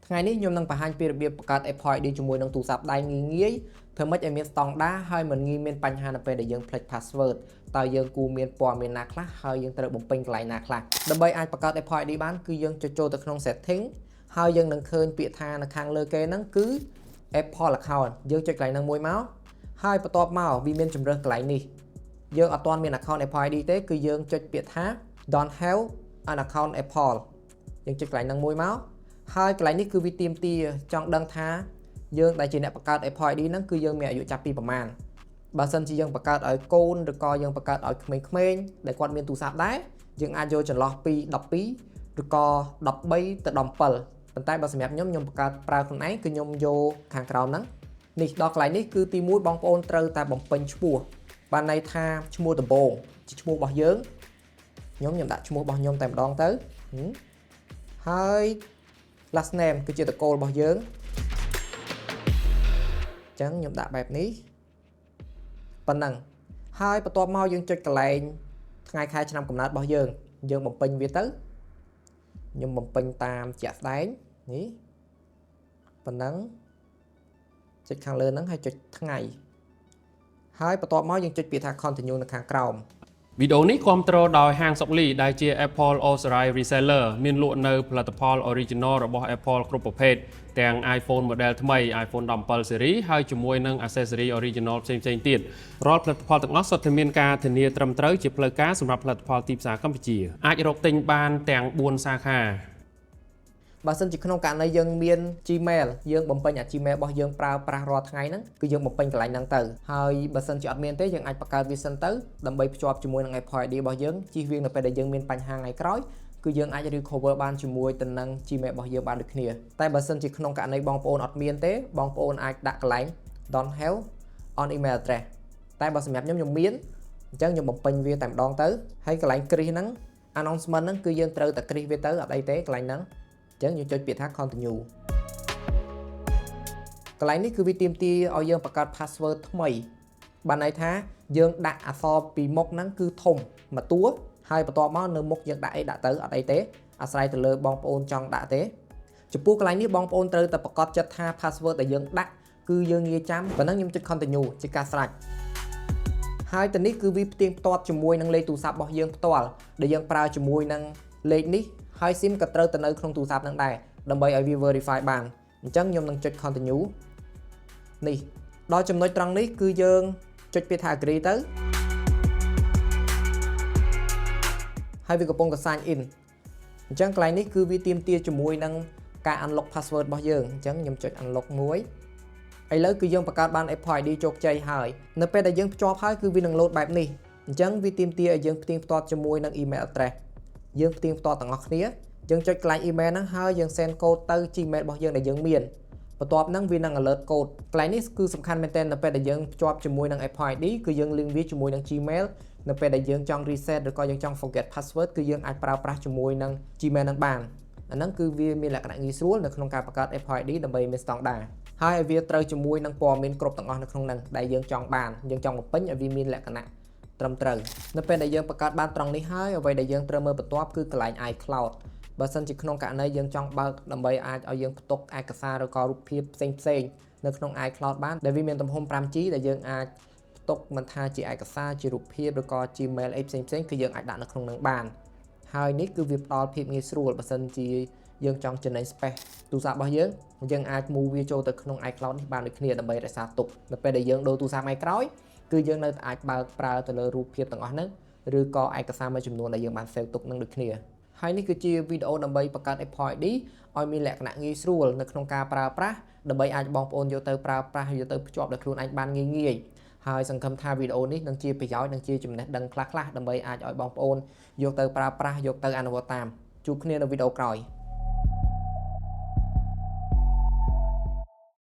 ថ្ងៃនេះខ្ញុំនឹងបង្ហាញពីរបៀបបង្កើត Apple ID ជាមួយនឹងទូរស័ព្ទដៃងាយៗធ្វើម៉េចឲ្យមានស្តង់ដារហើយមិនងាយមានបញ្ហានៅពេលដែលយើងភ្លេច password តើយើងគួរមានព័ត៌មានណាខ្លះហើយយើងត្រូវបំពេញកន្លែងណាខ្លះដើម្បីអាចបង្កើត Apple ID បានគឺយើងចុចចូលទៅក្នុង setting ហើយយើងនឹងឃើញពាក្យថានៅខាងលើគេហ្នឹងគឺ Apple account យើងចុចកន្លែងហ្នឹងមួយមកហើយបន្ទាប់មកវាមានជម្រើសកន្លែងនេះយើងអត់ទាន់មាន account Apple ID ទេគឺយើងចុចពាក្យថា don't have an account Apple យើងចុចកន្លែងហ្នឹងមួយមកហើយកន្លែងនេះគឺវាទាមទារចង់ដឹងថាយើងដែលជាអ្នកបង្កើត Apple ID ហ្នឹងគឺយើងមានអាយុចាប់ពីប្រមាណបើសិនជាយើងបង្កើតឲ្យកូនឬក៏យើងបង្កើតឲ្យក្មេងៗដែលគាត់មានទូរស័ព្ទដែរយើងអាចយកចន្លោះពី12ឬក៏13ទៅ17ប៉ុន្តែបើសម្រាប់ខ្ញុំបង្កើតប្រើខ្លួនឯងគឺខ្ញុំយកខាងក្រោមហ្នឹងនេះដល់កន្លែងនេះគឺទី1បងប្អូនត្រូវតែបំពេញឈ្មោះបានន័យថាឈ្មោះដំបូងជាឈ្មោះរបស់យើងខ្ញុំដាក់ឈ្មោះរបស់ខ្ញុំតែម្ដងទៅហើយ last name គឺជាតកូលរបស់យើងអញ្ចឹងខ្ញុំដាក់បែបនេះប៉ុណ្ណឹងហើយបន្ទាប់មកយើងចុចកន្លែងថ្ងៃខែឆ្នាំកំណើតរបស់យើងបំពេញវាទៅខ្ញុំបំពេញតាមជាក់ស្ដែងនេះប៉ុណ្ណឹងចុចខាងលើហ្នឹងហើយចុចថ្ងៃហើយបន្ទាប់មកយើងចុចពាក្យថា continue នៅខាងក្រោម វីដេអូនេះគាំទ្រដោយហាងសុកលីដែលជា Apple Authorized Reseller មានលក់នៅផលិតផល Original របស់ Apple គ្រប់ប្រភេទទាំង iPhone model ថ្មី iPhone 17 series ហើយជាមួយនឹង accessory original ផ្សេងៗទៀតរាល់ផលិតផលទាំងអស់សុទ្ធតែមានការធានាត្រឹមត្រូវជាផ្លូវការសម្រាប់ផលិតផលទីផ្សារកម្ពុជាអាចរកទិញបានទាំង4សាខាបើសិនជាក្នុងករណីយើងមាន Gmail យើងបំពេញអា Gmail របស់យើងប្រើប្រាស់រាល់ថ្ងៃហ្នឹងគឺយើងបំពេញកន្លែងហ្នឹងទៅហើយបើសិនជាអត់មានទេយើងអាចបង្កើតវាសិនទៅដើម្បីភ្ជាប់ជាមួយនឹង Apple ID របស់យើងជៀសវាងនៅពេលដែលយើងមានបញ្ហាថ្ងៃក្រោយគឺយើងអាច recover បានជាមួយទៅនឹង Gmail របស់យើងបានដូចគ្នាតែបើសិនជាក្នុងករណីបងប្អូនអត់មានទេបងប្អូនអាចដាក់កន្លែង don't have on email address តែបើសម្រាប់ខ្ញុំមានអញ្ចឹងខ្ញុំបំពេញវាតែម្ដងទៅហើយកន្លែងគ្រីសហ្នឹង announcement ហ្នឹងគឺយើងត្រូវតែគ្រីសវាទៅអត់អីទេកន្លែងហ្នឹងអញ្ចឹងយើងចុចពាក្យថា continue កន្លែងនេះគឺវាទាមទារឲ្យយើងបង្កើត password ថ្មីបានន័យថាយើងដាក់អក្សរពីមុខហ្នឹងគឺធំមួយតួហើយបន្ទាប់មកនៅមុខយើងដាក់អីដាក់ទៅអត់អីទេអាស្រ័យទៅលើបងប្អូនចង់ដាក់ទេចំពោះកន្លែងនេះបងប្អូនត្រូវតែប្រកាសចិត្តថា password ដែលយើងដាក់គឺយើងងាយចាំប៉ុណ្ណឹងខ្ញុំចុច continue ជាការស្រេចហើយទៅនេះគឺវាផ្ទៀងផ្ទាត់ជាមួយនឹងលេខទូរស័ព្ទរបស់យើងផ្ទាល់ដែលយើងប្រើជាមួយនឹងលេខនេះហើយ SIM ក៏ត្រូវទៅនៅក្នុងទូរស័ព្ទហ្នឹងដែរដើម្បីឲ្យវា verify បានអញ្ចឹងខ្ញុំនឹងចុច continue នេះដល់ចំណុចត្រង់នេះគឺយើងចុចពាក្យថា agree ទៅហើយវាកំពុងតែ sign in អញ្ចឹងកន្លែងនេះគឺវាទាមទារជាមួយនឹងការ unlock password របស់យើងអញ្ចឹងខ្ញុំចុច unlock មួយឥឡូវគឺយើងបង្កើតបាន Apple ID ជោគជ័យហើយនៅពេលដែលយើងភ្ជាប់ហើយគឺវានឹង load បែបនេះអញ្ចឹងវាទាមទារឲ្យយើងផ្ទៀងផ្ទាត់ជាមួយនឹង email address យើងផ្ទៀងផ្ទាត់ទាំងអស់គ្នាយើងចុចកន្លែង email ហ្នឹងហើយយើង send code ទៅ Gmail របស់យើងដែលយើងមានបន្ទាប់ហ្នឹងវានឹង alert code កន្លែងនេះគឺសំខាន់មែនទែននៅពេលដែលយើងភ្ជាប់ជាមួយនឹង Apple ID គឺយើងលីងវាជាមួយនឹង Gmail នៅពេលដែលយើងចង់ reset ឬក៏យើងចង់ forget password គឺយើងអាចប្រើប្រាស់ជាមួយនឹង Gmail ហ្នឹងបានអាហ្នឹងគឺវាមានលក្ខណៈងាយស្រួលនៅក្នុងការបង្កើត Apple ID ដើម្បីមានស្តង់ដារហើយឲ្យវាត្រូវជាមួយនឹងព័ត៌មានគ្រប់ទាំងអស់នៅក្នុងហ្នឹងដែលយើងចង់បានយើងចង់បំពេញឲ្យវាមានលក្ខណៈត្រឹមត្រូវនៅពេលដែលយើងបង្កើតបានត្រង់នេះហើយអ្វីដែលយើងត្រូវមើលបន្ទាប់គឺកន្លែង iCloud បើសិនជាក្នុងករណីយើងចង់បើកដើម្បីអាចឲ្យយើងផ្ទុកឯកសារឬក៏រូបភាពផ្សេងនៅក្នុង iCloud បានដែលវាមានទំហំ 5G ដែលយើងអាចផ្ទុកមិនថាជាឯកសារជារូបភាពឬក៏ Gmail អីផ្សេងគឺយើងអាចដាក់នៅក្នុងនឹងបានហើយនេះគឺវាផ្ដល់ភាពងាយស្រួលបើសិនជាយើងចង់ចំណេញ space ទូរស័ព្ទរបស់យើងអាច move វាចូលទៅក្នុង iCloud នេះបានដូចគ្នាដើម្បីរក្សាទុកនៅពេលដែលយើងដូរទូរស័ព្ទថ្ងៃក្រោយគឺយើងនៅតែអាចបើកប្រើទៅលើរូបភាពទាំងអស់ហ្នឹងឬក៏ឯកសារមួយចំនួនដែលយើងបាន save ទុកនឹងដូចគ្នាហើយនេះគឺជាវីដេអូដើម្បីបង្កើត Apple ID ឲ្យមានលក្ខណៈងាយស្រួលនៅក្នុងការប្រើប្រាស់ដើម្បីអាចបងប្អូនយកទៅប្រើប្រាស់យកទៅភ្ជាប់ដល់ខ្លួនឯងបានងាយហើយសង្ឃឹមថាវីដេអូនេះនឹងជាប្រយោជន៍និងជាចំណេះដឹងខ្លះៗដើម្បីអាចឲ្យបងប្អូនយកទៅប្រើប្រាស់យកទៅអនុវត្តតាមជួបគ្នានៅវីដេអូក្រោយ